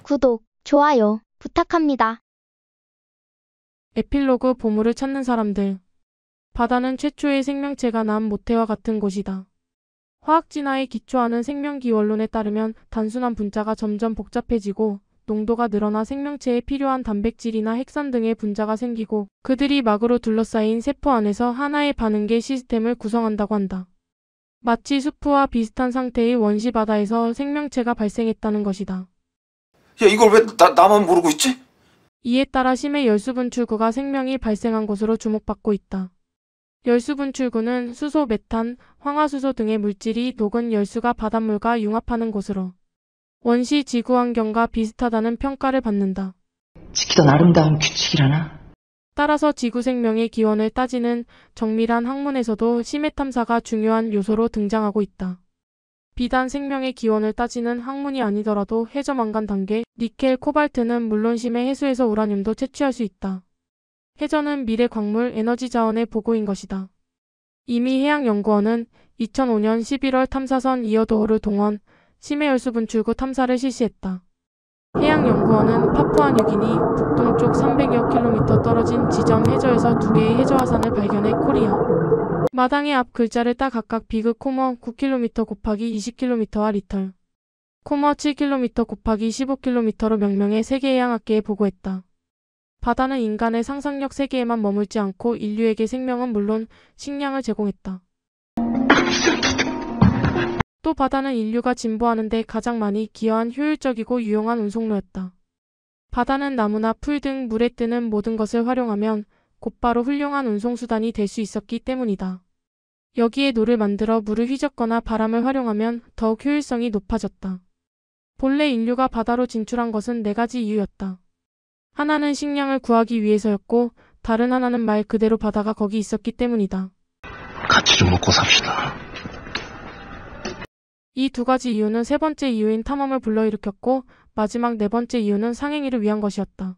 구독, 좋아요 부탁합니다. 에필로그 보물을 찾는 사람들. 바다는 최초의 생명체가 난 모태와 같은 곳이다. 화학 진화에 기초하는 생명기원론에 따르면 단순한 분자가 점점 복잡해지고 농도가 늘어나 생명체에 필요한 단백질이나 핵산 등의 분자가 생기고 그들이 막으로 둘러싸인 세포 안에서 하나의 반응계 시스템을 구성한다고 한다. 마치 수프와 비슷한 상태의 원시 바다에서 생명체가 발생했다는 것이다. 야, 이걸 왜 나만 모르고 있지? 이에 따라 심해 열수 분출구가 생명이 발생한 곳으로 주목받고 있다. 열수 분출구는 수소, 메탄, 황화수소 등의 물질이 녹은 열수가 바닷물과 융합하는 곳으로 원시 지구 환경과 비슷하다는 평가를 받는다. 지키던 아름다운 규칙이라나? 따라서 지구 생명의 기원을 따지는 정밀한 학문에서도 심해 탐사가 중요한 요소로 등장하고 있다. 비단 생명의 기원을 따지는 학문이 아니더라도 해저 망간 단계, 니켈, 코발트는 물론 심해 해수에서 우라늄도 채취할 수 있다. 해저는 미래 광물 에너지 자원의 보고인 것이다. 이미 해양연구원은 2005년 11월 탐사선 이어도어를 동원 심해 열수 분출구 탐사를 실시했다. 해양연구원은 파푸아뉴기니 북동쪽 300여 킬로미터 떨어진 지점 해저에서 2개의 해저 화산을 발견해 코리아 마당의 앞 글자를 따 각각 비그 코머 9km 곱하기 20km와 리털 코머 7km 곱하기 15km로 명명해 세계해양학계에 보고했다. 바다는 인간의 상상력 세계에만 머물지 않고 인류에게 생명은 물론 식량을 제공했다. 또 바다는 인류가 진보하는 데 가장 많이 기여한 효율적이고 유용한 운송로였다. 바다는 나무나 풀 등 물에 뜨는 모든 것을 활용하면 곧바로 훌륭한 운송수단이 될 수 있었기 때문이다. 여기에 노를 만들어 물을 휘젓거나 바람을 활용하면 더욱 효율성이 높아졌다. 본래 인류가 바다로 진출한 것은 4가지 이유였다. 하나는 식량을 구하기 위해서였고 다른 하나는 말 그대로 바다가 거기 있었기 때문이다. 같이 좀 먹고 삽시다. 이 2가지 이유는 3번째 이유인 탐험을 불러일으켰고 마지막 4번째 이유는 상행위를 위한 것이었다.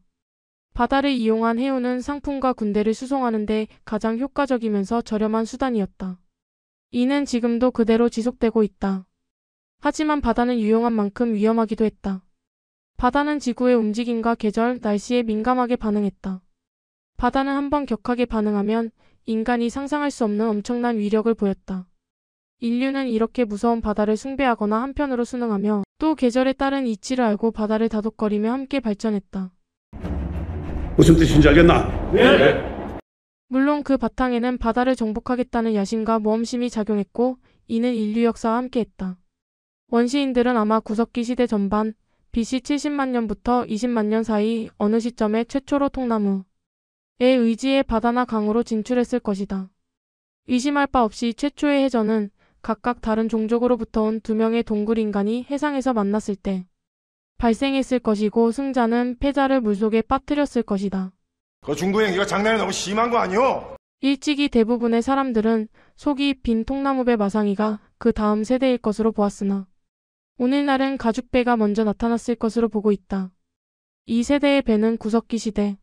바다를 이용한 해운은 상품과 군대를 수송하는 데 가장 효과적이면서 저렴한 수단이었다. 이는 지금도 그대로 지속되고 있다. 하지만 바다는 유용한 만큼 위험하기도 했다. 바다는 지구의 움직임과 계절, 날씨에 민감하게 반응했다. 바다는 한번 격하게 반응하면 인간이 상상할 수 없는 엄청난 위력을 보였다. 인류는 이렇게 무서운 바다를 숭배하거나 한편으로 순응하며 또 계절에 따른 이치를 알고 바다를 다독거리며 함께 발전했다. 무슨 뜻인지 알겠나? 네. 물론 그 바탕에는 바다를 정복하겠다는 야심과 모험심이 작용했고 이는 인류 역사와 함께했다. 원시인들은 아마 구석기 시대 전반 BC 70만 년부터 20만 년 사이 어느 시점에 최초로 통나무에 의지해 바다나 강으로 진출했을 것이다. 의심할 바 없이 최초의 해저는 각각 다른 종족으로부터 온 2명의 동굴 인간이 해상에서 만났을 때 발생했을 것이고 승자는 패자를 물속에 빠뜨렸을 것이다. 그 중구 행기가 장난이 너무 심한 거 아니오? 일찍이 대부분의 사람들은 속이 빈 통나무배 마상이가 그 다음 세대일 것으로 보았으나 오늘날은 가죽배가 먼저 나타났을 것으로 보고 있다. 이 세대의 배는 구석기 시대,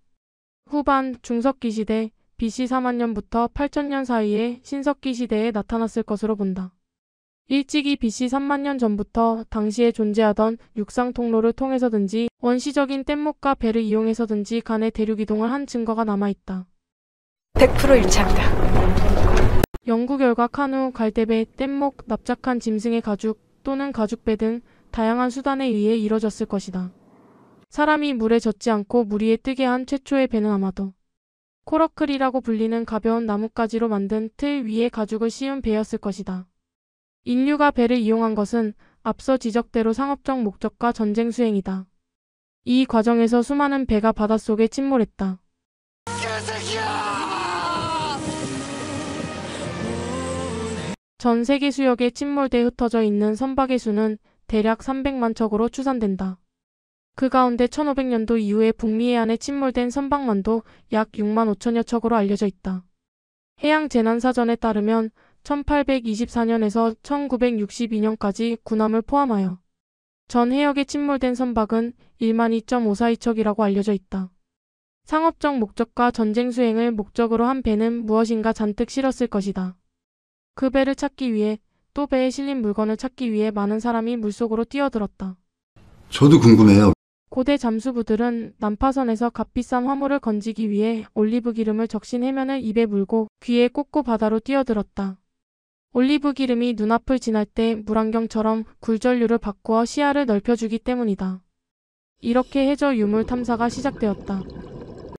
후반 중석기 시대, BC 4만 년부터 8천년 사이에 신석기 시대에 나타났을 것으로 본다. 일찍이 BC 3만 년 전부터 당시에 존재하던 육상 통로를 통해서든지 원시적인 뗏목과 배를 이용해서든지 간의 대륙 이동을 한 증거가 남아있다. 100% 일치합니다. 연구 결과 카누, 갈대배, 뗏목, 납작한 짐승의 가죽 또는 가죽배 등 다양한 수단에 의해 이뤄졌을 것이다. 사람이 물에 젖지 않고 물 위에 뜨게 한 최초의 배는 아마도 코러클이라고 불리는 가벼운 나뭇가지로 만든 틀 위에 가죽을 씌운 배였을 것이다. 인류가 배를 이용한 것은 앞서 지적대로 상업적 목적과 전쟁 수행이다. 이 과정에서 수많은 배가 바닷속에 침몰했다. 전 세계 수역에 침몰돼 흩어져 있는 선박의 수는 대략 300만 척으로 추산된다. 그 가운데 1500년도 이후에 북미 해안에 침몰된 선박만도 약 6만 5천여 척으로 알려져 있다. 해양재난사전에 따르면 1824년에서 1962년까지 군함을 포함하여 전 해역에 침몰된 선박은 1만 2.542척이라고 알려져 있다. 상업적 목적과 전쟁 수행을 목적으로 한 배는 무엇인가 잔뜩 실었을 것이다. 그 배를 찾기 위해 또 배에 실린 물건을 찾기 위해 많은 사람이 물속으로 뛰어들었다. 저도 궁금해요. 고대 잠수부들은 난파선에서 값비싼 화물을 건지기 위해 올리브 기름을 적신 해면을 입에 물고 귀에 꽂고 바다로 뛰어들었다. 올리브 기름이 눈앞을 지날 때 물안경처럼 굴전류를 바꾸어 시야를 넓혀주기 때문이다. 이렇게 해저 유물 탐사가 시작되었다.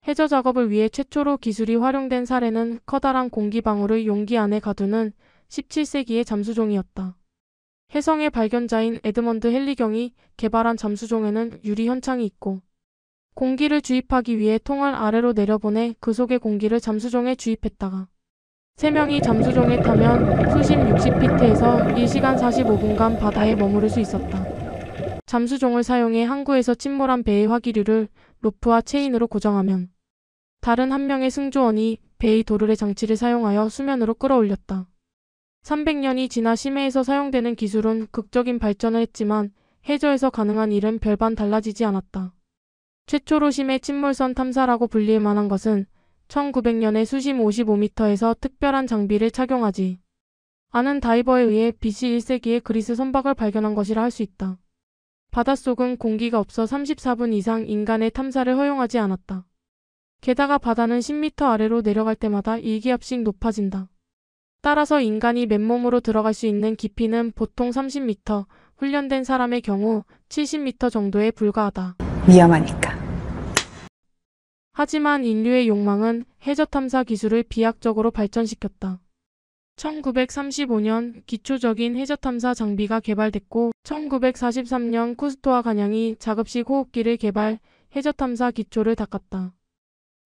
해저 작업을 위해 최초로 기술이 활용된 사례는 커다란 공기방울을 용기 안에 가두는 17세기의 잠수종이었다. 해성의 발견자인 에드먼드 헨리경이 개발한 잠수종에는 유리 현창이 있고 공기를 주입하기 위해 통을 아래로 내려보내 그 속의 공기를 잠수종에 주입했다가 3명이 잠수종에 타면 수심 60피트에서 1시간 45분간 바다에 머무를 수 있었다. 잠수종을 사용해 항구에서 침몰한 배의 화기류를 로프와 체인으로 고정하면 다른 한 명의 승조원이 배의 도르래 장치를 사용하여 수면으로 끌어올렸다. 300년이 지나 심해에서 사용되는 기술은 극적인 발전을 했지만 해저에서 가능한 일은 별반 달라지지 않았다. 최초로 심해 침몰선 탐사라고 불릴 만한 것은 1900년에 수심 55m에서 특별한 장비를 착용하지 않은 다이버에 의해 BC 1세기의 그리스 선박을 발견한 것이라 할 수 있다. 바닷속은 공기가 없어 34분 이상 인간의 탐사를 허용하지 않았다. 게다가 바다는 10m 아래로 내려갈 때마다 1기압씩 높아진다. 따라서 인간이 맨몸으로 들어갈 수 있는 깊이는 보통 30m, 훈련된 사람의 경우 70m 정도에 불과하다. 위험하니까. 하지만 인류의 욕망은 해저 탐사 기술을 비약적으로 발전시켰다. 1935년 기초적인 해저 탐사 장비가 개발됐고 1943년 쿠스토와 간양이 자급식 호흡기를 개발, 해저 탐사 기초를 닦았다.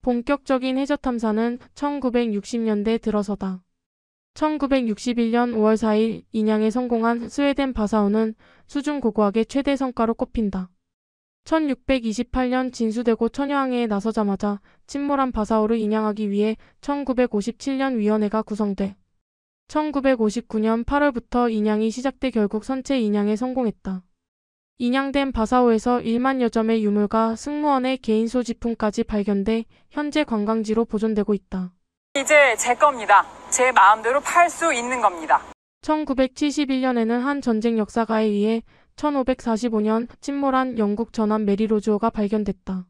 본격적인 해저 탐사는 1960년대 들어서다. 1961년 5월 4일 인양에 성공한 스웨덴 바사오는 수중고고학의 최대 성과로 꼽힌다. 1628년 진수대고 천여항해에 나서자마자 침몰한 바사오를 인양하기 위해 1957년 위원회가 구성돼 1959년 8월부터 인양이 시작돼 결국 선체 인양에 성공했다. 인양된 바사오에서 1만여 점의 유물과 승무원의 개인 소지품까지 발견돼 현재 관광지로 보존되고 있다. 이제 제 겁니다. 제 마음대로 팔 수 있는 겁니다. 1971년에는 한 전쟁 역사가에 의해 1545년 침몰한 영국 전함 메리로즈호가 발견됐다.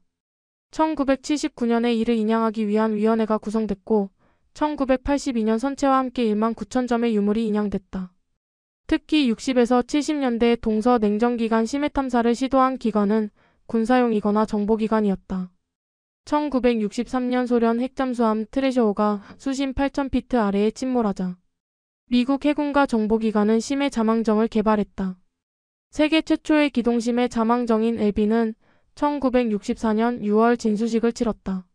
1979년에 이를 인양하기 위한 위원회가 구성됐고 1982년 선체와 함께 1만 9천 점의 유물이 인양됐다. 특히 60에서 70년대 동서냉전기간 심해 탐사를 시도한 기관은 군사용이거나 정보기관이었다. 1963년 소련 핵잠수함 트레저호가 수심 8,000피트 아래에 침몰하자 미국 해군과 정보기관은 심해 자망정을 개발했다. 세계 최초의 기동심해 자망정인 엘비는 1964년 6월 진수식을 치렀다.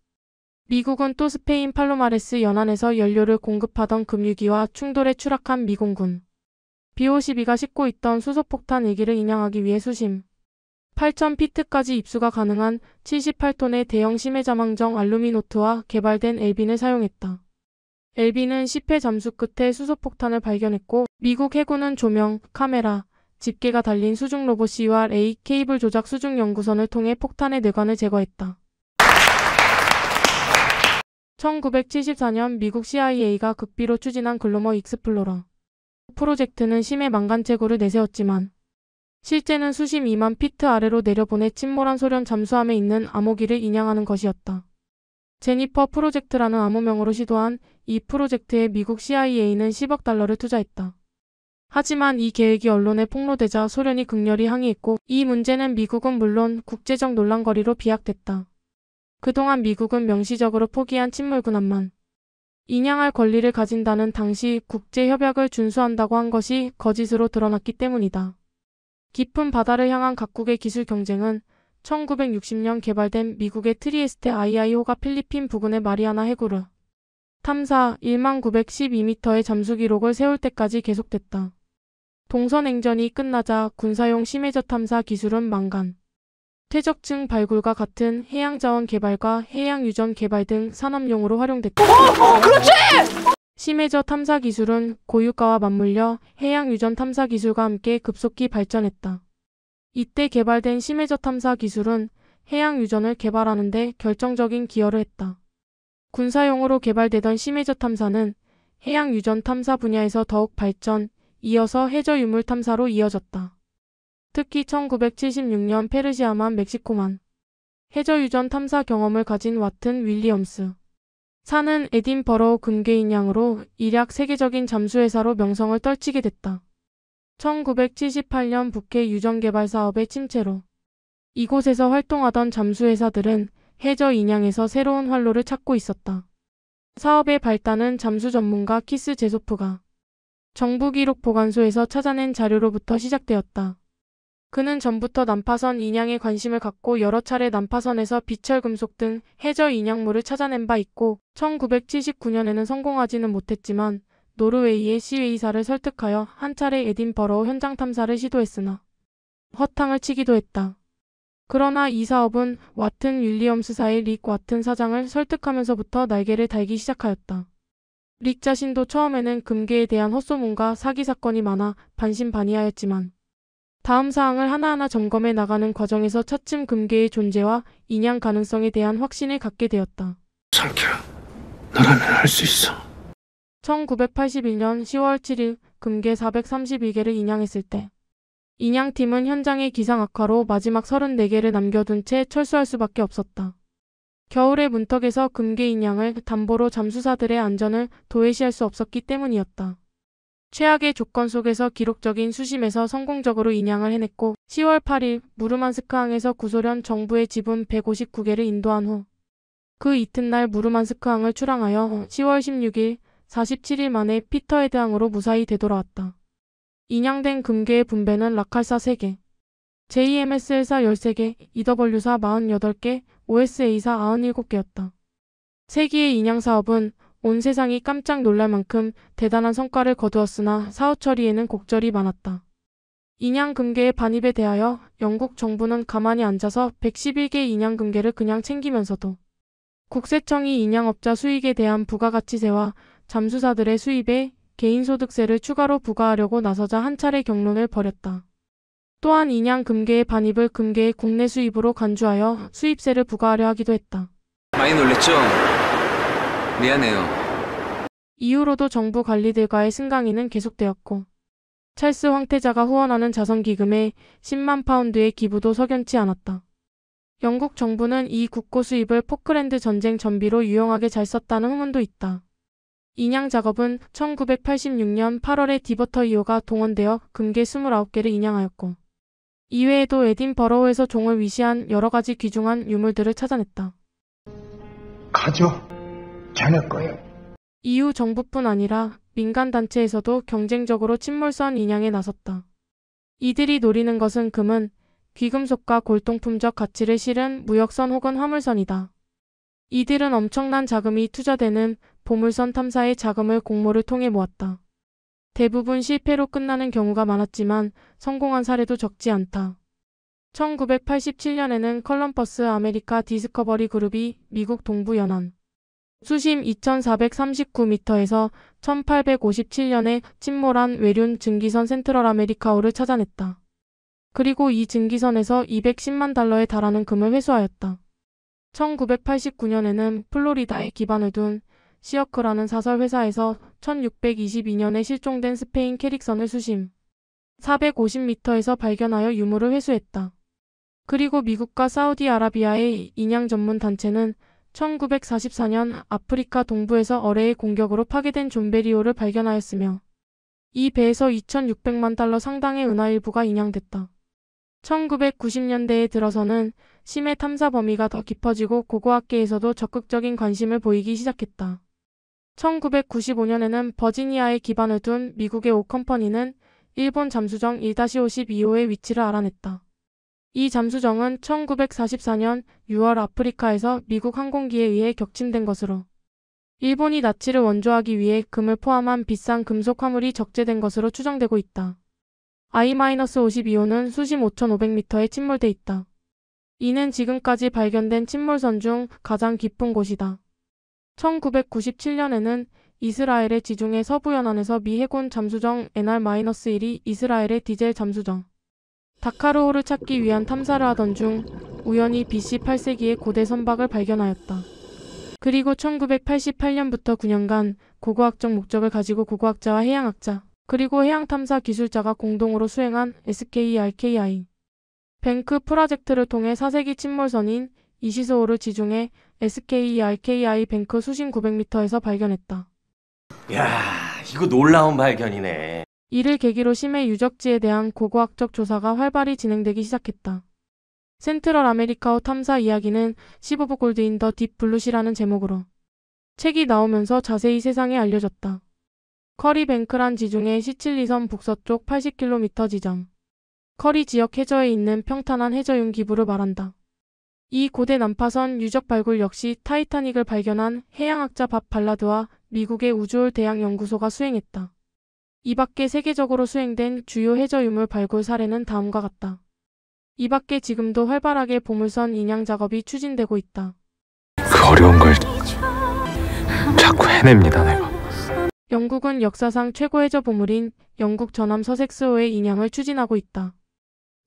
미국은 또 스페인 팔로마레스 연안에서 연료를 공급하던 금유기와 충돌에 추락한 미공군 B-52가 싣고 있던 수소폭탄 1기를 인양하기 위해 수심 8,000피트까지 입수가 가능한 78톤의 대형 심해자망정 알루미노트와 개발된 엘빈을 사용했다. 엘빈은 10회 잠수 끝에 수소폭탄을 발견했고 미국 해군은 조명, 카메라, 집게가 달린 수중 로봇 CURA 케이블 조작 수중 연구선을 통해 폭탄의 뇌관을 제거했다. 1974년 미국 CIA가 극비로 추진한 글로머 익스플로러 프로젝트는 심해 망간체고를 내세웠지만 실제는 수심 2만 피트 아래로 내려보내 침몰한 소련 잠수함에 있는 암호기를 인양하는 것이었다. 제니퍼 프로젝트라는 암호명으로 시도한 이 프로젝트에 미국 CIA는 10억 달러를 투자했다. 하지만 이 계획이 언론에 폭로되자 소련이 극렬히 항의했고 이 문제는 미국은 물론 국제적 논란거리로 비약됐다. 그동안 미국은 명시적으로 포기한 침몰군함만 인양할 권리를 가진다는 당시 국제협약을 준수한다고 한 것이 거짓으로 드러났기 때문이다. 깊은 바다를 향한 각국의 기술 경쟁은 1960년 개발된 미국의 트리에스테 II호가 필리핀 부근의 마리아나 해구를 탐사 1912m의 잠수 기록을 세울 때까지 계속됐다. 동서냉전이 끝나자 군사용 심해저 탐사 기술은 망간, 퇴적층 발굴과 같은 해양자원 개발과 해양유전 개발 등 산업용으로 활용됐다. 그렇지! 심해저 탐사 기술은 고유가와 맞물려 해양유전 탐사 기술과 함께 급속히 발전했다. 이때 개발된 심해저 탐사 기술은 해양유전을 개발하는 데 결정적인 기여를 했다. 군사용으로 개발되던 심해저 탐사는 해양유전 탐사 분야에서 더욱 발전, 이어서 해저 유물 탐사로 이어졌다. 특히 1976년 페르시아만 멕시코만 해저 유전 탐사 경험을 가진 와튼 윌리엄스 사는 에딘버러 금괴인양으로 일약 세계적인 잠수회사로 명성을 떨치게 됐다. 1978년 북해 유전개발 사업의 침체로 이곳에서 활동하던 잠수회사들은 해저 인양에서 새로운 활로를 찾고 있었다. 사업의 발단은 잠수 전문가 키스 제소프가 정부기록보관소에서 찾아낸 자료로부터 시작되었다. 그는 전부터 난파선 인양에 관심을 갖고 여러 차례 난파선에서 비철금속 등 해저 인양물을 찾아낸 바 있고 1979년에는 성공하지는 못했지만 노르웨이의 시웨이사를 설득하여 한 차례 에딘버러 현장 탐사를 시도했으나 허탕을 치기도 했다. 그러나 이 사업은 와튼 윌리엄스사의 릭 와튼 사장을 설득하면서부터 날개를 달기 시작하였다. 릭 자신도 처음에는 금괴에 대한 헛소문과 사기 사건이 많아 반신반의하였지만 다음 사항을 하나하나 점검해 나가는 과정에서 차츰 금괴의 존재와 인양 가능성에 대한 확신을 갖게 되었다. 상쾌야, 너라면 할 수 있어. 1981년 10월 7일 금괴 431개를 인양했을 때 인양팀은 현장의 기상 악화로 마지막 34개를 남겨둔 채 철수할 수밖에 없었다. 겨울의 문턱에서 금괴 인양을 담보로 잠수사들의 안전을 도외시할 수 없었기 때문이었다. 최악의 조건 속에서 기록적인 수심에서 성공적으로 인양을 해냈고 10월 8일 무르만스크항에서 구소련 정부의 지분 159개를 인도한 후 그 이튿날 무르만스크항을 출항하여 10월 16일 47일 만에 피터헤드항으로 무사히 되돌아왔다. 인양된 금괴의 분배는 라칼사 3개, JMS1사 13개, EW사 48개, OSA사 97개였다. 세기의 인양 사업은 온 세상이 깜짝 놀랄 만큼 대단한 성과를 거두었으나 사후 처리에는 곡절이 많았다. 인양 금괴의 반입에 대하여 영국 정부는 가만히 앉아서 111개 인양 금괴를 그냥 챙기면서도 국세청이 인양업자 수익에 대한 부가가치세와 잠수사들의 수입에 개인소득세를 추가로 부과하려고 나서자 한 차례 경론을 벌였다. 또한 인양 금괴의 반입을 금괴의 국내 수입으로 간주하여 수입세를 부과하려 하기도 했다. 많이 놀랬죠? 미안해요. 이후로도 정부 관리들과의 승강이는 계속되었고 찰스 황태자가 후원하는 자선기금에 10만 파운드의 기부도 석연치 않았다. 영국 정부는 이 국고 수입을 포클랜드 전쟁 전비로 유용하게 잘 썼다는 후문도 있다. 인양 작업은 1986년 8월에 디버터 2호가 동원되어 금괴 29개를 인양하였고 이외에도 에딘버러에서 종을 위시한 여러 가지 귀중한 유물들을 찾아냈다. 가져. 자네 거야. 이후 정부뿐 아니라 민간단체에서도 경쟁적으로 침몰선 인양에 나섰다. 이들이 노리는 것은 금은 귀금속과 골동품적 가치를 실은 무역선 혹은 화물선이다. 이들은 엄청난 자금이 투자되는 보물선 탐사의 자금을 공모를 통해 모았다. 대부분 실패로 끝나는 경우가 많았지만 성공한 사례도 적지 않다. 1987년에는 컬럼버스 아메리카 디스커버리 그룹이 미국 동부 연안 수심 2439m에서 1857년에 침몰한 외륜 증기선 센트럴 아메리카호를 찾아냈다. 그리고 이 증기선에서 210만 달러에 달하는 금을 회수하였다. 1989년에는 플로리다에 기반을 둔 시어크라는 사설 회사에서 1622년에 실종된 스페인 캐릭선을 수심 450m에서 발견하여 유물을 회수했다. 그리고 미국과 사우디아라비아의 인양 전문 단체는 1944년 아프리카 동부에서 어뢰의 공격으로 파괴된 존베리호를 발견하였으며 이 배에서 2,600만 달러 상당의 은하 일부가 인양됐다. 1990년대에 들어서는 심해 탐사 범위가 더 깊어지고 고고학계에서도 적극적인 관심을 보이기 시작했다. 1995년에는 버지니아에 기반을 둔 미국의 오컴퍼니는 일본 잠수정 1-52호의 위치를 알아냈다. 이 잠수정은 1944년 6월 아프리카에서 미국 항공기에 의해 격침된 것으로 일본이 나치를 원조하기 위해 금을 포함한 비싼 금속 화물이 적재된 것으로 추정되고 있다. I-52호는 수심 5,500m에 침몰돼 있다. 이는 지금까지 발견된 침몰선 중 가장 깊은 곳이다. 1997년에는 이스라엘의 지중해 서부 연안에서 미 해군 잠수정 NR-1이 이스라엘의 디젤 잠수정 다카르호를 찾기 위한 탐사를 하던 중 우연히 BC 8세기의 고대 선박을 발견하였다. 그리고 1988년부터 9년간 고고학적 목적을 가지고 고고학자와 해양학자, 그리고 해양탐사 기술자가 공동으로 수행한 SKRKI 뱅크 프로젝트를 통해 4세기 침몰선인 이시스호를 지중해 SKRKI 뱅크 수심 900m에서 발견했다. 야, 이거 놀라운 발견이네. 이를 계기로 심해 유적지에 대한 고고학적 조사가 활발히 진행되기 시작했다. 센트럴 아메리카호 탐사 이야기는 15부 골드 인 더 딥 블루시라는 제목으로 책이 나오면서 자세히 세상에 알려졌다. 커리 뱅크란 지중해 시칠리섬 북서쪽 80km 지점 커리 지역 해저에 있는 평탄한 해저윤 기부를 말한다. 이 고대 난파선 유적 발굴 역시 타이타닉을 발견한 해양학자 밥 발라드와 미국의 우주홀 대양연구소가 수행했다. 이 밖에 세계적으로 수행된 주요 해저 유물 발굴 사례는 다음과 같다. 이 밖에 지금도 활발하게 보물선 인양 작업이 추진되고 있다. 그 어려운 걸 자꾸 해냅니다, 내가. 영국은 역사상 최고 해저 보물인 영국 전함 서섹스호의 인양을 추진하고 있다.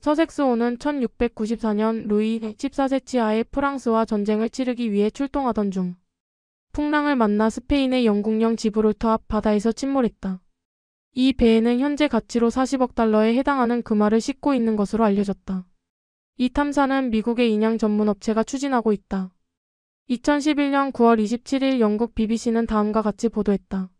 서섹스호는 1694년 루이 14세 치하의 프랑스와 전쟁을 치르기 위해 출동하던 중 풍랑을 만나 스페인의 영국령 지브롤터 앞 바다에서 침몰했다. 이 배에는 현재 가치로 40억 달러에 해당하는 금화를 싣고 있는 것으로 알려졌다. 이 탐사는 미국의 인양 전문 업체가 추진하고 있다. 2011년 9월 27일 영국 BBC는 다음과 같이 보도했다.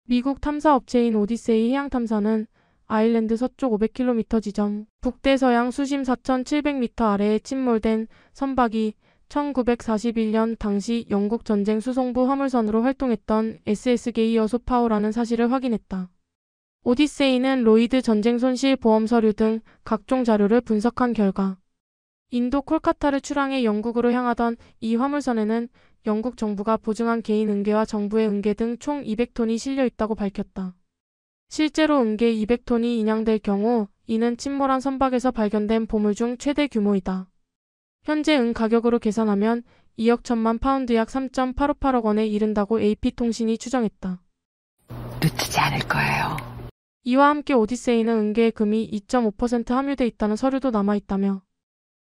미국 탐사 업체인 오디세이 해양탐사는 아일랜드 서쪽 500km 지점 북대서양 수심 4,700m 아래에 침몰된 선박이 1941년 당시 영국 전쟁 수송부 화물선으로 활동했던 SS 게이어소 파워라는 사실을 확인했다. 오디세이는 로이드 전쟁 손실 보험 서류 등 각종 자료를 분석한 결과 인도 콜카타를 출항해 영국으로 향하던 이 화물선에는 영국 정부가 보증한 개인 은괴와 정부의 은괴 등 총 200톤이 실려 있다고 밝혔다. 실제로 은괴 200톤이 인양될 경우 이는 침몰한 선박에서 발견된 보물 중 최대 규모이다. 현재 은 가격으로 계산하면 2억 1천만 파운드 약 3.858억 원에 이른다고 AP통신이 추정했다. 놓치지 않을 거예요. 이와 함께 오디세이는 은괴의 금이 2.5% 함유돼 있다는 서류도 남아있다며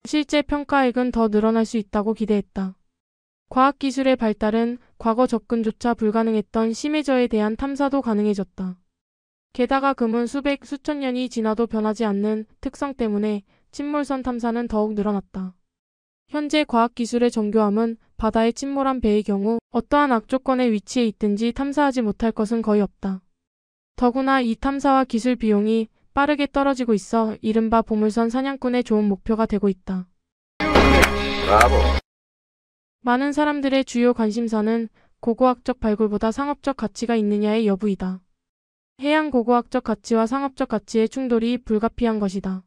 실제 평가액은 더 늘어날 수 있다고 기대했다. 과학기술의 발달은 과거 접근조차 불가능했던 심해저에 대한 탐사도 가능해졌다. 게다가 금은 수백, 수천 년이 지나도 변하지 않는 특성 때문에 침몰선 탐사는 더욱 늘어났다. 현재 과학기술의 정교함은 바다에 침몰한 배의 경우 어떠한 악조건에 위치해 있든지 탐사하지 못할 것은 거의 없다. 더구나 이 탐사와 기술 비용이 빠르게 떨어지고 있어 이른바 보물선 사냥꾼의 좋은 목표가 되고 있다. 브라보. 많은 사람들의 주요 관심사는 고고학적 발굴보다 상업적 가치가 있느냐의 여부이다. 해양 고고학적 가치와 상업적 가치의 충돌이 불가피한 것이다.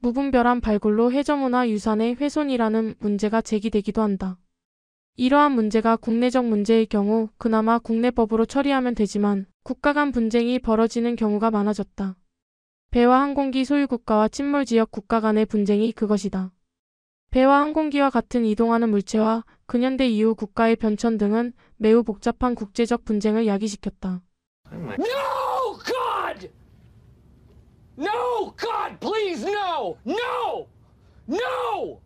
무분별한 발굴로 해저문화 유산의 훼손이라는 문제가 제기되기도 한다. 이러한 문제가 국내적 문제일 경우 그나마 국내법으로 처리하면 되지만 국가 간 분쟁이 벌어지는 경우가 많아졌다. 배와 항공기 소유국가와 침몰지역 국가 간의 분쟁이 그것이다. 배와 항공기와 같은 이동하는 물체와 근현대 이후 국가의 변천 등은 매우 복잡한 국제적 분쟁을 야기시켰다. No, God! No, God, please, no! No! No!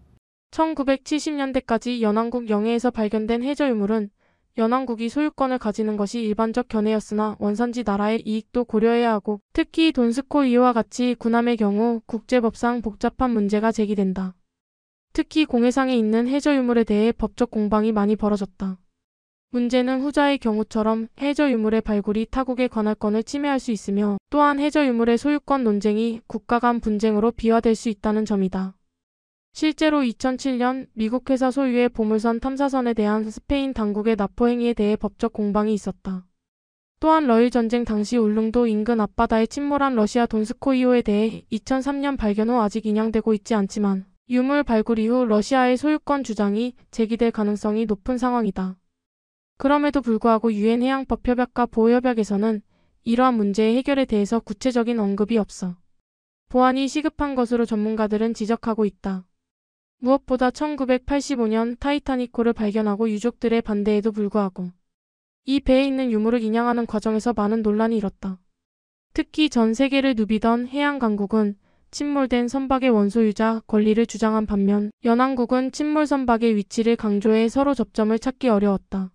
1970년대까지 연안국 영해에서 발견된 해저 유물은 연안국이 소유권을 가지는 것이 일반적 견해였으나 원산지 나라의 이익도 고려해야 하고 특히 돈스코 이호와 같이 군함의 경우 국제법상 복잡한 문제가 제기된다. 특히 공해상에 있는 해저 유물에 대해 법적 공방이 많이 벌어졌다. 문제는 후자의 경우처럼 해저 유물의 발굴이 타국의 관할권을 침해할 수 있으며 또한 해저 유물의 소유권 논쟁이 국가 간 분쟁으로 비화될 수 있다는 점이다. 실제로 2007년 미국 회사 소유의 보물선 탐사선에 대한 스페인 당국의 납포 행위에 대해 법적 공방이 있었다. 또한 러일 전쟁 당시 울릉도 인근 앞바다에 침몰한 러시아 돈스코이호에 대해 2003년 발견 후 아직 인양되고 있지 않지만 유물 발굴 이후 러시아의 소유권 주장이 제기될 가능성이 높은 상황이다. 그럼에도 불구하고 유엔 해양법 협약과 보호협약에서는 이러한 문제의 해결에 대해서 구체적인 언급이 없어 보완이 시급한 것으로 전문가들은 지적하고 있다. 무엇보다 1985년 타이타닉호를 발견하고 유족들의 반대에도 불구하고 이 배에 있는 유물을 인양하는 과정에서 많은 논란이 일었다. 특히 전 세계를 누비던 해양강국은 침몰된 선박의 원소유자 권리를 주장한 반면 연안국은 침몰 선박의 위치를 강조해 서로 접점을 찾기 어려웠다.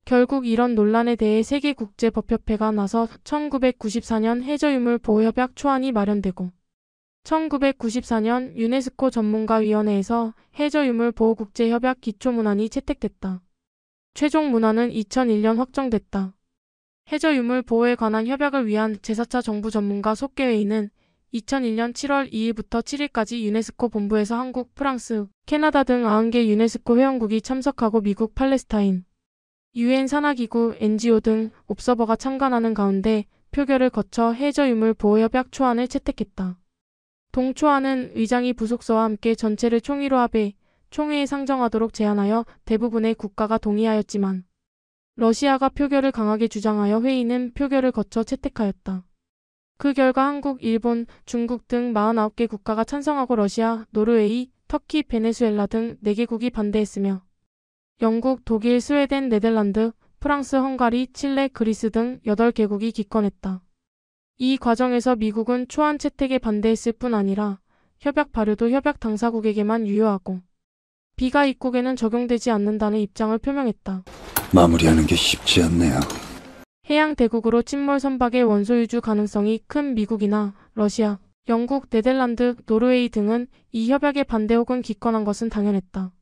결국 이런 논란에 대해 세계국제법협회가 나서 1994년 해저유물보호협약 초안이 마련되고 1994년 유네스코 전문가위원회에서 해저유물보호국제협약 기초문안이 채택됐다. 최종 문안은 2001년 확정됐다. 해저유물 보호에 관한 협약을 위한 제4차 정부 전문가 속개회의는 2001년 7월 2일부터 7일까지 유네스코 본부에서 한국, 프랑스, 캐나다 등 90개 유네스코 회원국이 참석하고 미국, 팔레스타인, UN 산하기구, NGO 등 옵서버가 참관하는 가운데 표결을 거쳐 해저유물 보호협약 초안을 채택했다. 동초안은 의장이 부속서와 함께 전체를 총의로 합의, 총회에 상정하도록 제안하여 대부분의 국가가 동의하였지만 러시아가 표결을 강하게 주장하여 회의는 표결을 거쳐 채택하였다. 그 결과 한국, 일본, 중국 등 49개 국가가 찬성하고 러시아, 노르웨이, 터키, 베네수엘라 등 4개국이 반대했으며 영국, 독일, 스웨덴, 네덜란드, 프랑스, 헝가리, 칠레, 그리스 등 8개국이 기권했다. 이 과정에서 미국은 초안 채택에 반대했을 뿐 아니라 협약 발효도 협약 당사국에게만 유효하고 비가 입국에는 적용되지 않는다는 입장을 표명했다. 마무리하는 게 쉽지 않네요. 해양 대국으로 침몰 선박의 원소 유주 가능성이 큰 미국이나 러시아, 영국, 네덜란드, 노르웨이 등은 이 협약에 반대 혹은 기권한 것은 당연했다.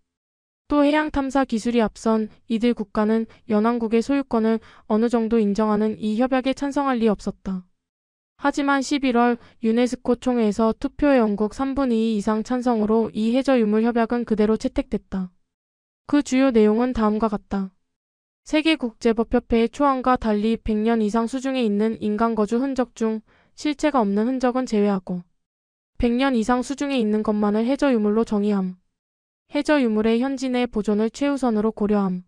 또 해양 탐사 기술이 앞선 이들 국가는 연안국의 소유권을 어느 정도 인정하는 이 협약에 찬성할 리 없었다. 하지만 11월 유네스코 총회에서 투표의 영국 3분의 2 이상 찬성으로 이 해저유물 협약은 그대로 채택됐다. 그 주요 내용은 다음과 같다. 세계국제법협회의 초안과 달리 100년 이상 수중에 있는 인간거주 흔적 중 실체가 없는 흔적은 제외하고 100년 이상 수중에 있는 것만을 해저유물로 정의함. 해저유물의 현지 내 보존을 최우선으로 고려함.